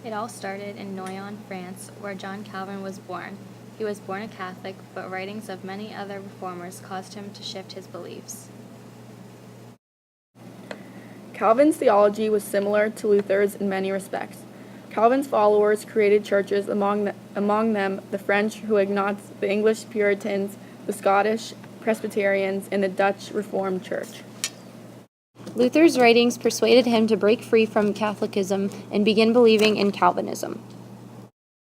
It all started in Noyon, France, where John Calvin was born. He was born a Catholic, but writings of many other reformers caused him to shift his beliefs. Calvin's theology was similar to Luther's in many respects. Calvin's followers created churches, among them the French Huguenots, the English Puritans, the Scottish Presbyterians, and the Dutch Reformed Church. Luther's writings persuaded him to break free from Catholicism and begin believing in Calvinism.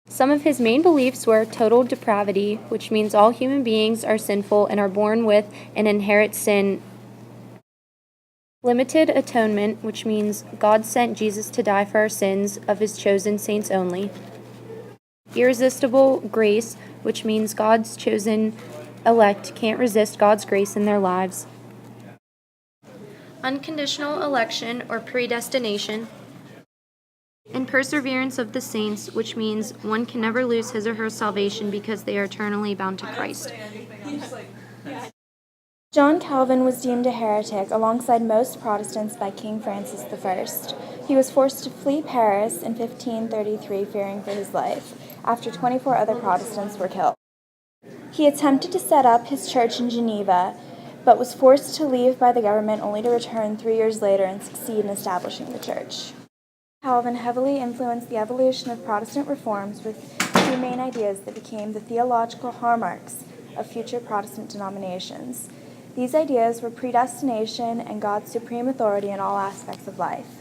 Some of his main beliefs were total depravity, which means all human beings are sinful and are born with and inherit sin. Limited atonement, which means God sent Jesus to die for our sins, of his chosen saints only. Irresistible grace, which means God's chosen elect can't resist God's grace in their lives. Unconditional election or predestination. And perseverance of the saints, which means one can never lose his or her salvation because they are eternally bound to Christ. John Calvin was deemed a heretic alongside most Protestants by King Francis I. He was forced to flee Paris in 1533, fearing for his life, after 24 other Protestants were killed. He attempted to set up his church in Geneva, but was forced to leave by the government only to return 3 years later and succeed in establishing the church. Calvin heavily influenced the evolution of Protestant reforms with two main ideas that became the theological hallmarks of future Protestant denominations. These ideas were predestination and God's supreme authority in all aspects of life.